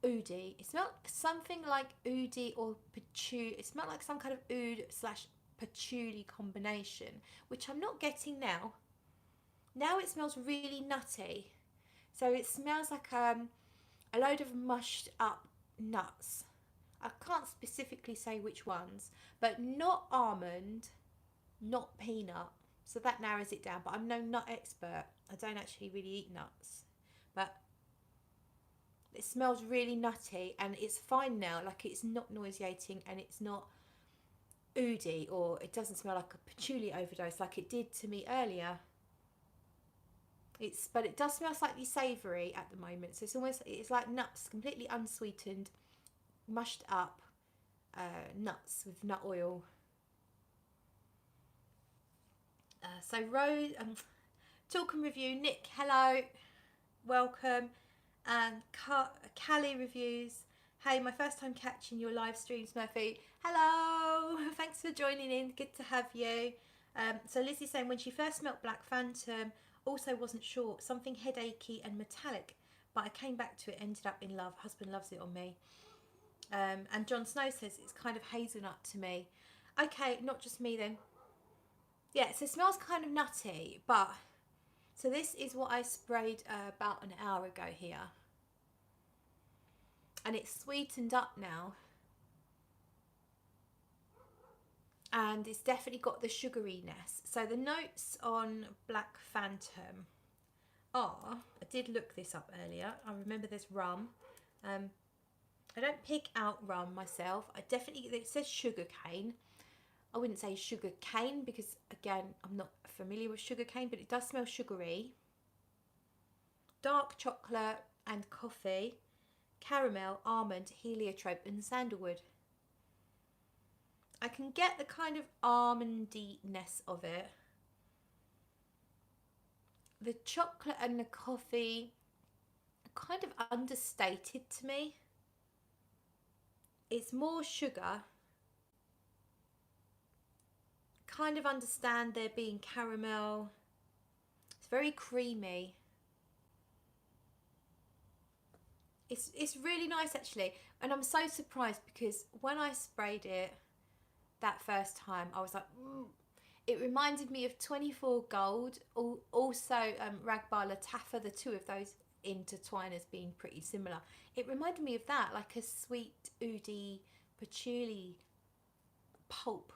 oudi. It smelled something like oudi or patchouli. It smelled like some kind of oud slash patchouli combination, which I'm not getting now. Now it smells really nutty. So it smells like a load of mushed up nuts. I can't specifically say which ones, but not almond, not peanut. So that narrows it down. But I'm no nut expert. I don't actually really eat nuts. But it smells really nutty and it's fine now. Like it's not nauseating and it's not oody, or it doesn't smell like a patchouli overdose like it did to me earlier. But it does smell slightly savoury at the moment. So it's like nuts, completely unsweetened, mushed up nuts with nut oil. So Rose, talk and review. Nick, hello, welcome. And Callie reviews. Hey, my first time catching your live streams, Murphy. Hello, thanks for joining in. Good to have you. So Lizzie's saying when she first smelt Black Phantom, also wasn't sure, something headachy and metallic, but I came back to it, ended up in love. Husband loves it on me. And John Snow says it's kind of hazelnut to me. Okay, not just me then. Yeah, so it smells kind of nutty, but so this is what I sprayed about an hour ago here. And it's sweetened up now. And it's definitely got the sugariness. So the notes on Black Phantom are, I did look this up earlier, I remember there's rum. I don't pick out rum myself. It says sugar cane. I wouldn't say sugar cane because again I'm not familiar with sugar cane, but it does smell sugary. Dark chocolate and coffee, caramel, almond, heliotrope and sandalwood. I can get the kind of almondy-ness of it. The chocolate and the coffee are kind of understated to me. It's more sugar. Kind of understand there being caramel. It's very creamy. It's really nice actually, and I'm so surprised because when I sprayed it that first time I was like, it reminded me of 24 Gold, also Ragbar Lataffa, the two of those intertwine as being pretty similar. It reminded me of that, like a sweet oody patchouli pulp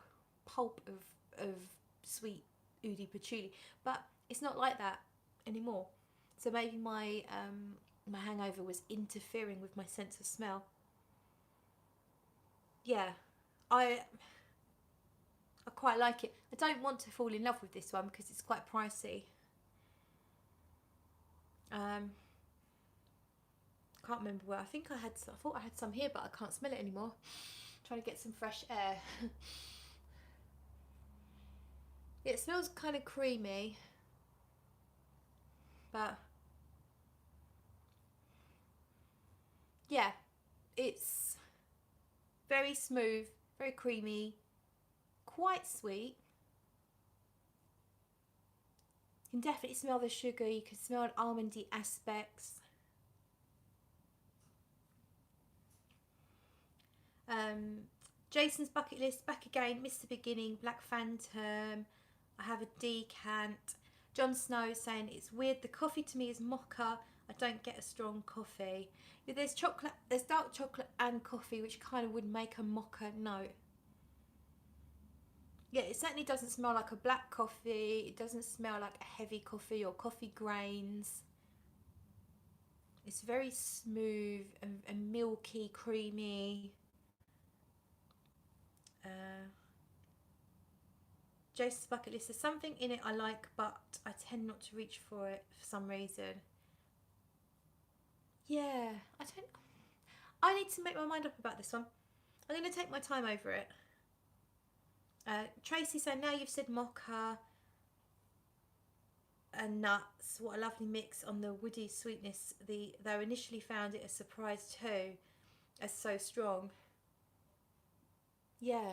of sweet oody patchouli, but it's not like that anymore. So maybe my my hangover was interfering with my sense of smell. Yeah, I quite like it. I don't want to fall in love with this one because it's quite pricey. Can't remember where. I thought I had some here, but I can't smell it anymore. Trying to get some fresh air. It smells kind of creamy, but yeah, it's very smooth, very creamy, quite sweet. You can definitely smell the sugar. You can smell almondy aspects. Jason's bucket list back again. Mr. Beginning, Black Phantom. I have a decant. Jon Snow saying it's weird. The coffee to me is mocha. I don't get a strong coffee. Yeah, there's chocolate. There's dark chocolate and coffee, which kind of would make a mocha note. Yeah, it certainly doesn't smell like a black coffee. It doesn't smell like a heavy coffee or coffee grains. It's very smooth and milky, creamy. Jason's bucket list, there's something in it I like, but I tend not to reach for it for some reason. Yeah, I need to make my mind up about this one. I'm going to take my time over it. Tracy said, now you've said mocha and nuts, what a lovely mix on the woody sweetness. Though initially found it a surprise too, as so strong. Yeah.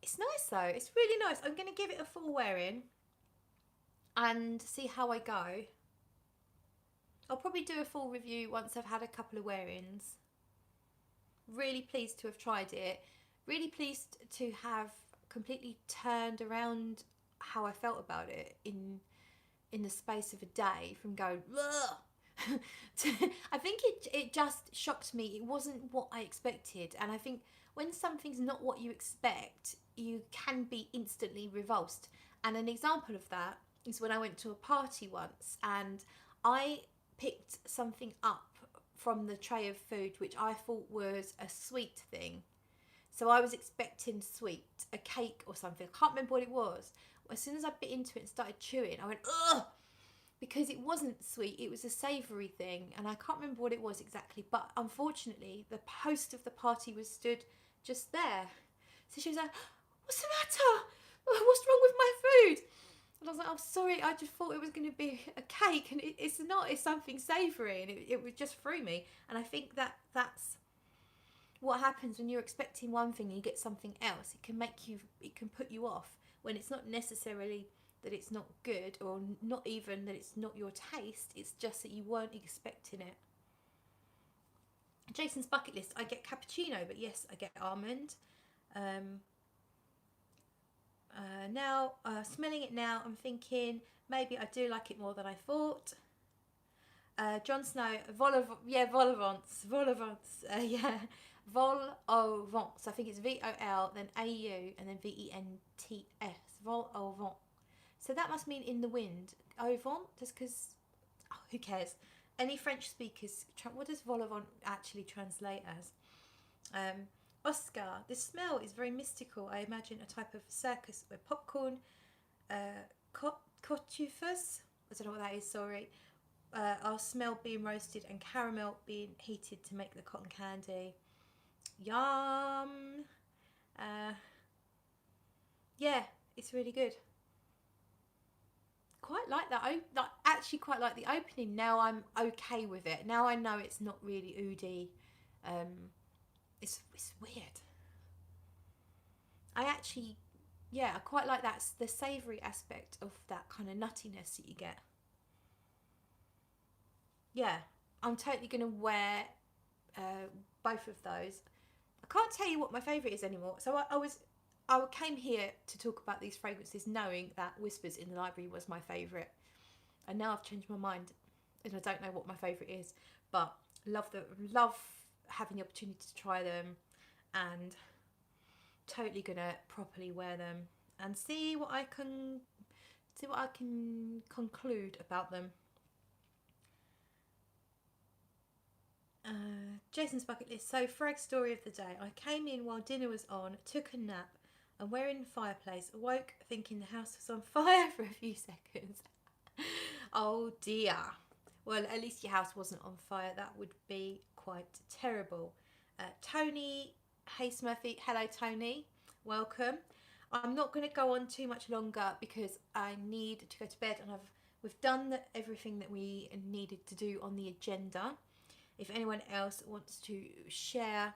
It's nice though, it's really nice. I'm going to give it a full wear in and see how I go. I'll probably do a full review once I've had a couple of wear-ins. Really pleased to have tried it. Really pleased to have completely turned around how I felt about it in the space of a day, from going ugh to, I think it just shocked me. It wasn't what I expected, and I think when something's not what you expect, you can be instantly revulsed. And an example of that is when I went to a party once and I picked something up from the tray of food which I thought was a sweet thing. So I was expecting sweet, a cake or something. I can't remember what it was. As soon as I bit into it and started chewing, I went, ugh! Because it wasn't sweet, it was a savoury thing. And I can't remember what it was exactly. But unfortunately, the host of the party was stood just there. So she was like, what's the matter? What's wrong with my food? And I was like, I'm sorry, I just thought it was going to be a cake. And it's not, it's something savoury. And it just threw me. And I think that's what happens when you're expecting one thing and you get something else. It can put you off when it's not necessarily that it's not good, or not even that it's not your taste. It's just that you weren't expecting it. Jason's bucket list. I get cappuccino, but yes, I get almond. Now, smelling it now, I'm thinking maybe I do like it more than I thought. Jon Snow, vol au vents, yeah, vol au vent. So I think it's VOL, then AU, and then VENTS, vol au vent. So that must mean in the wind. Au vent, just because, oh, who cares? Any French speakers, what does vol au vent actually translate as? Oscar, the smell is very mystical. I imagine a type of circus where popcorn, cottufers, I don't know what that is, sorry, are smelled being roasted and caramel being heated to make the cotton candy. Yum! Yeah, it's really good. Quite like that. I actually quite like the opening. Now I'm okay with it. Now I know it's not really oody. It's weird. I actually, yeah, I quite like that, the savoury aspect of that kind of nuttiness that you get. Yeah, I'm totally going to wear both of those. I can't tell you what my favourite is anymore. So I came here to talk about these fragrances knowing that Whispers in the Library was my favourite. And now I've changed my mind and I don't know what my favourite is. But love having the opportunity to try them, and totally gonna properly wear them and see what I can conclude about them. Jason's bucket list. So, frag story of the day. I came in while dinner was on, took a nap, and we're in the fireplace. Awoke thinking the house was on fire for a few seconds. Oh dear. Well, at least your house wasn't on fire. That would be quite terrible. Tony, hey Smurfy. Hello Tony, welcome. I'm not going to go on too much longer because I need to go to bed, and we've done everything that we needed to do on the agenda. If anyone else wants to share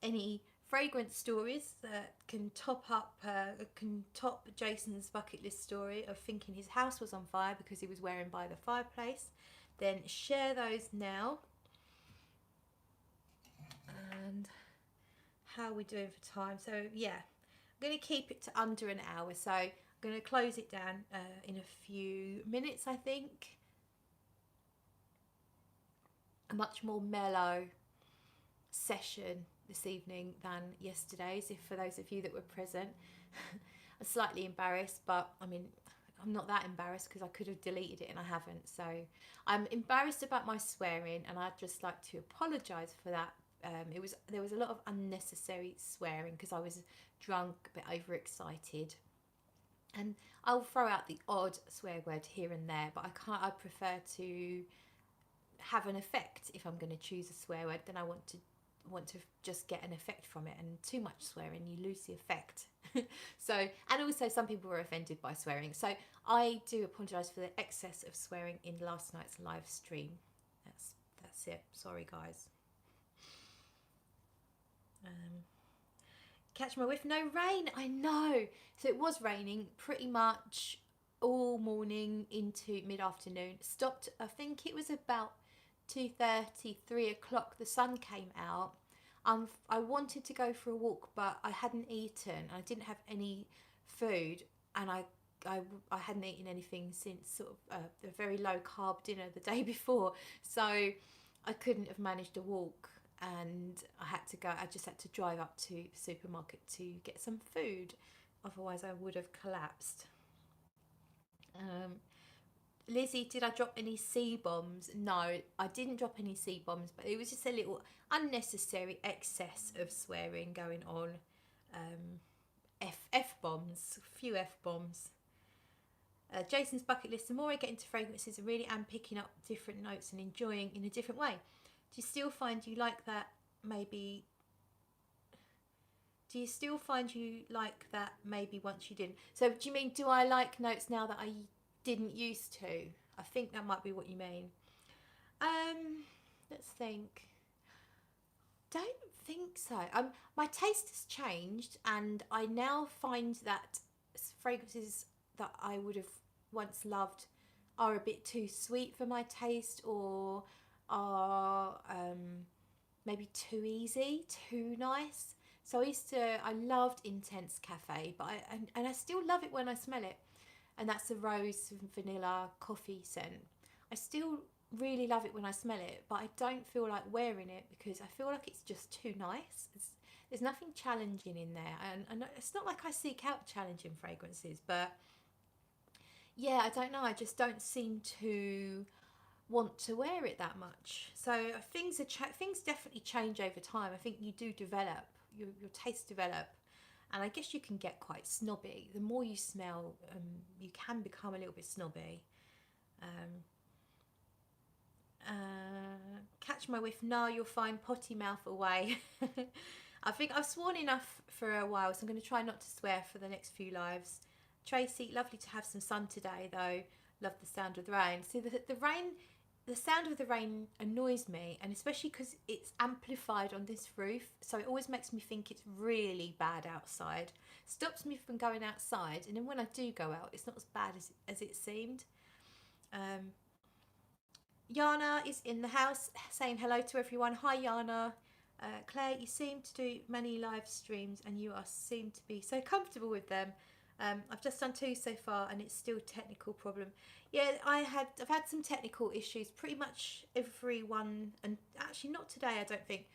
any fragrance stories that can top Jason's bucket list story of thinking his house was on fire because he was wearing by the fireplace, then share those now. And how are we doing for time? So yeah, I'm going to keep it to under an hour, so I'm going to close it down in a few minutes. I think a much more mellow session this evening than yesterday's, if for those of you that were present. I'm slightly embarrassed, but I mean, I'm not that embarrassed because I could have deleted it and I haven't. So I'm embarrassed about my swearing, and I'd just like to apologise for that. There was a lot of unnecessary swearing because I was drunk, a bit overexcited, and I'll throw out the odd swear word here and there, but I prefer to have an effect. If I'm going to choose a swear word, then I want to just get an effect from it, and too much swearing, you lose the effect. So, and also some people were offended by swearing, so I do apologise for the excess of swearing in last night's live stream. That's it. Sorry guys. Catch my whiff. No rain. I know. So it was raining pretty much all morning into mid-afternoon. Stopped, I think it was about 2:30, 3 o'clock. The sun came out. I wanted to go for a walk, but I hadn't eaten. I didn't have any food, and I hadn't eaten anything since sort of a very low carb dinner the day before, so I couldn't have managed a walk, and I just had to drive up to the supermarket to get some food, otherwise I would have collapsed. Lizzie, did I drop any C-bombs? No, I didn't drop any C-bombs, but it was just a little unnecessary excess of swearing going on. F-bombs, a few F-bombs. Jason's bucket list. The more I get into fragrances, I really am picking up different notes and enjoying in a different way. Do you still find you like that maybe once you didn't? So do you mean, do I like notes now that I didn't used to? I think that might be what you mean. Let's think. Don't think so. My taste has changed, and I now find that fragrances that I would have once loved are a bit too sweet for my taste, or are maybe too easy, too nice. So I loved Intense Cafe, but I still love it when I smell it, and that's the rose vanilla coffee scent. I still really love it when I smell it, but I don't feel like wearing it because I feel like it's just too nice. There's nothing challenging in there, and it's not like I seek out challenging fragrances, but yeah, I don't know, I just don't seem to want to wear it that much. So things definitely change over time. I think you do develop, your tastes develop, and I guess you can get quite snobby. The more you smell, you can become a little bit snobby. Catch my whiff. No, you'll find potty mouth away. I think I've sworn enough for a while, so I'm going to try not to swear for the next few lives. Tracy, lovely to have some sun today though. Love the sound of the rain. See, the sound of the rain annoys me, and especially because it's amplified on this roof, so it always makes me think it's really bad outside. Stops me from going outside, and then when I do go out, it's not as bad as it seemed. Yana is in the house saying hello to everyone. Hi Yana. Claire, you seem to do many live streams and you seem to be so comfortable with them. I've just done 2 so far and it's still a technical problem. Yeah, I've had some technical issues pretty much everyone, and actually not today, I don't think.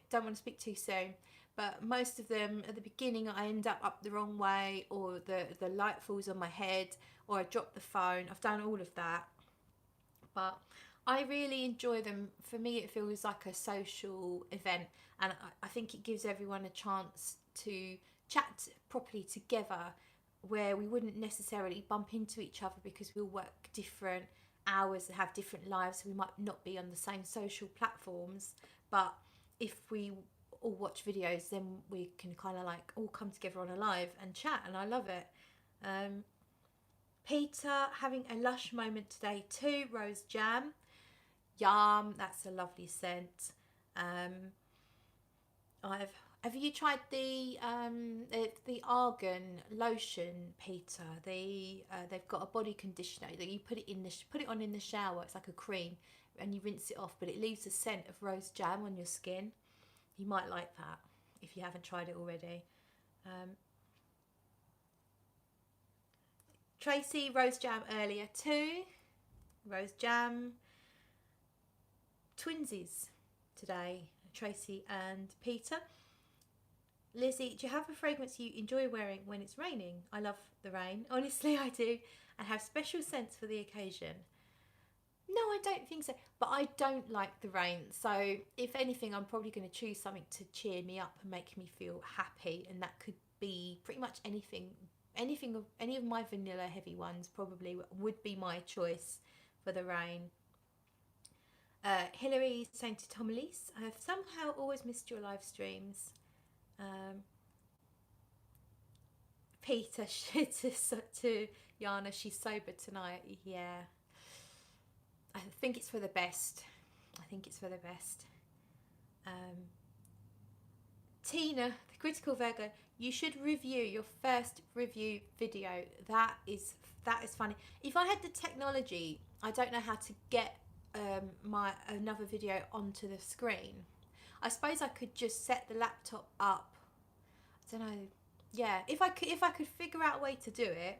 Don't want to speak too soon, but most of them at the beginning I end up the wrong way, or the light falls on my head, or I drop the phone. I've done all of that, but I really enjoy them. For me, it feels like a social event, and I think it gives everyone a chance to chat properly together, where we wouldn't necessarily bump into each other because we all work different hours and have different lives, so we might not be on the same social platforms. But if we all watch videos, then we can kind of like all come together on a live and chat, and I love it. Peter, having a Lush moment today too. Rose jam. Yum, that's a lovely scent. Have you tried the argan lotion, Peter? They've got a body conditioner that you put it on in the shower. It's like a cream, and you rinse it off, but it leaves a scent of rose jam on your skin. You might like that if you haven't tried it already. Tracy, rose jam earlier too. Rose jam. Twinsies today, Tracy and Peter. Lizzie, do you have a fragrance you enjoy wearing when it's raining? I love the rain. Honestly, I do. And have special scents for the occasion. No, I don't think so. But I don't like the rain. So if anything, I'm probably going to choose something to cheer me up and make me feel happy. And that could be pretty much anything. Any of my vanilla heavy ones probably would be my choice for the rain. Hilary saying to Tom Elise, I have somehow always missed your live streams. Peter to Yana, she's sober tonight. Yeah, I think it's for the best. Tina, the Critical Virgo, you should review your first review video. That is funny. If I had the technology, I don't know how to get my another video onto the screen. I suppose I could just set the laptop up. I don't know. Yeah, if I could figure out a way to do it,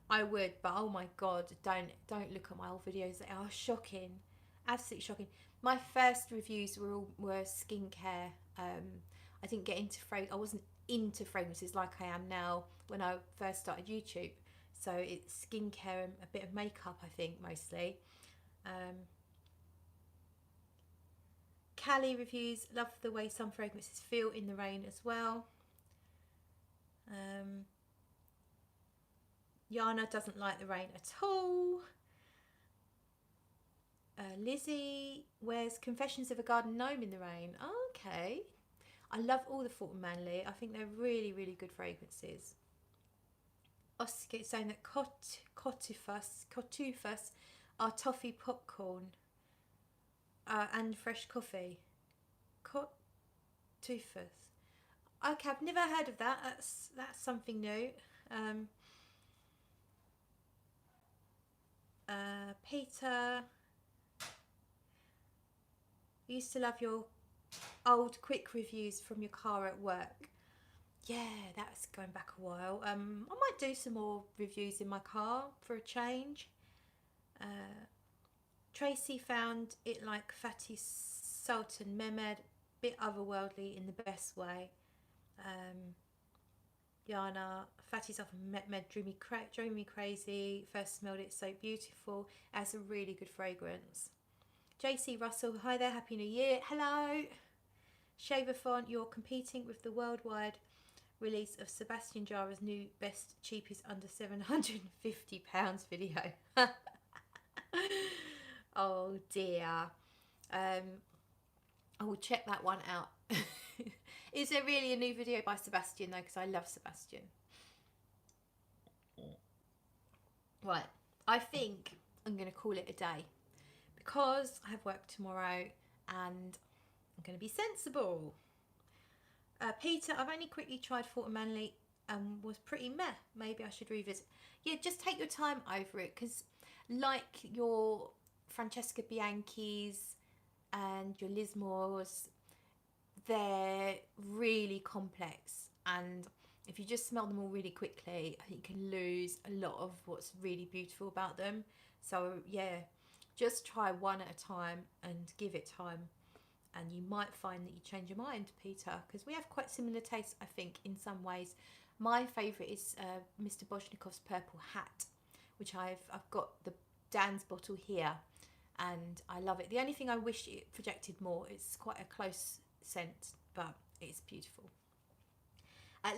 I would. But oh my god, don't look at my old videos. They are shocking, absolutely shocking. My first reviews were skincare. I didn't get into I wasn't into fragrances like I am now when I first started YouTube. So it's skincare and a bit of makeup, I think, mostly. Callie reviews, love the way some fragrances feel in the rain as well. Yana doesn't like the rain at all. Lizzie wears Confessions of a Garden Gnome in the rain. Oh, okay. I love all the Thought Manly. I think they're really, really good fragrances. Oscar is saying that Cotufus are toffee popcorn and fresh coffee. Cotufus. Okay, I've never heard of that. That's something new. Peter, I used to love your old quick reviews from your car at work. Yeah, that's going back a while. I might do some more reviews in my car for a change. Tracy found it like Fatty Sultan Mehmed, bit otherworldly in the best way. Yana, Fatty Sultan Mehmed drove me crazy. First smelled it, so beautiful. It has a really good fragrance. JC Russell, hi there, Happy New Year. Hello. Shaverfon, you're competing with the worldwide release of Sebastian Jara's new best cheapest under £750 video. Oh dear. I will check that one out. Is there really a new video by Sebastian though? Because I love Sebastian. Right, I think I'm going to call it a day because I have work tomorrow and I'm going to be sensible. Peter, I've only quickly tried Thought Manly and was pretty meh. Maybe I should revisit. Yeah, just take your time over it because like your Francesca Bianchi's and your Lismore's, they're really complex, and if you just smell them all really quickly, I think you can lose a lot of what's really beautiful about them. So yeah, just try one at a time and give it time, and you might find that you change your mind, Peter, because we have quite similar tastes, I think, in some ways. My favourite is Mr. Bojnikov's Purple Hat, which I've got the Dan's bottle here, and I love it. The only thing I wish it projected more, it's quite a close scent, but it's beautiful.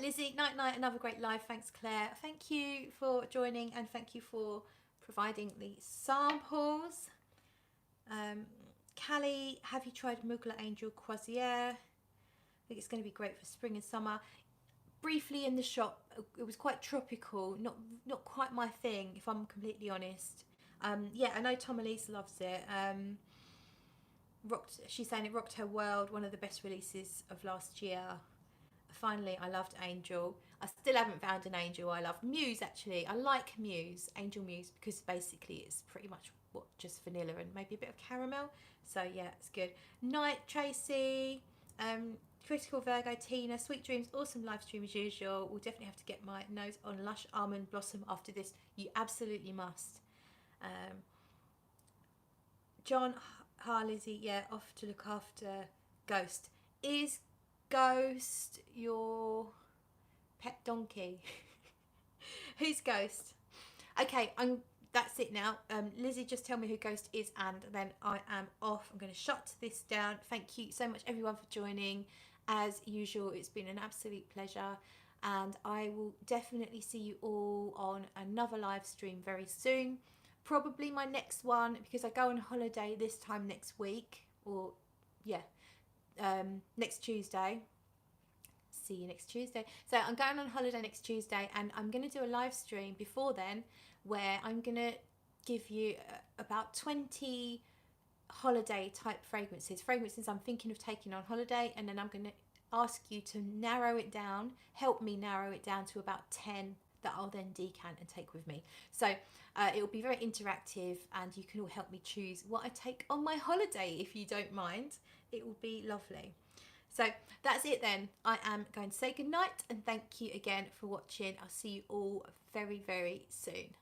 Lizzie, night, another great live. Thanks, Claire. Thank you for joining, and thank you for providing the samples. Callie, have you tried Mugler Angel Croisière? I think it's going to be great for spring and summer. Briefly in the shop, it was quite tropical, not quite my thing, if I'm completely honest. Yeah, I know Tom Elise loves it. She's saying it rocked her world, one of the best releases of last year. Finally, I loved Angel. I still haven't found an Angel I love. Muse, actually. I like Muse, Angel Muse, because basically it's pretty much just vanilla and maybe a bit of caramel. So yeah, it's good. Night, Tracy. Critical Virgo, Tina. Sweet dreams, awesome live stream as usual. We'll definitely have to get my nose on Lush Almond Blossom after this. You absolutely must. John, hi Lizzie. Yeah, off to look after Ghost. Is Ghost your pet donkey? Who's Ghost? Okay, that's it now. Lizzie, just tell me who Ghost is and then I am off. I'm going to shut this down. Thank you so much everyone for joining. As usual, it's been an absolute pleasure, and I will definitely see you all on another live stream very soon. Probably my next one, because I go on holiday this time next week, or yeah, next Tuesday. See you next Tuesday. So I'm going on holiday next Tuesday, and I'm going to do a live stream before then where I'm going to give you about 20 holiday type fragrances I'm thinking of taking on holiday, and then I'm going to ask you to narrow it down, help me narrow it down to about 10 that I'll then decant and take with me. So it will be very interactive, and you can all help me choose what I take on my holiday if you don't mind. It will be lovely. So that's it then. I am going to say goodnight and thank you again for watching. I'll see you all very, very soon.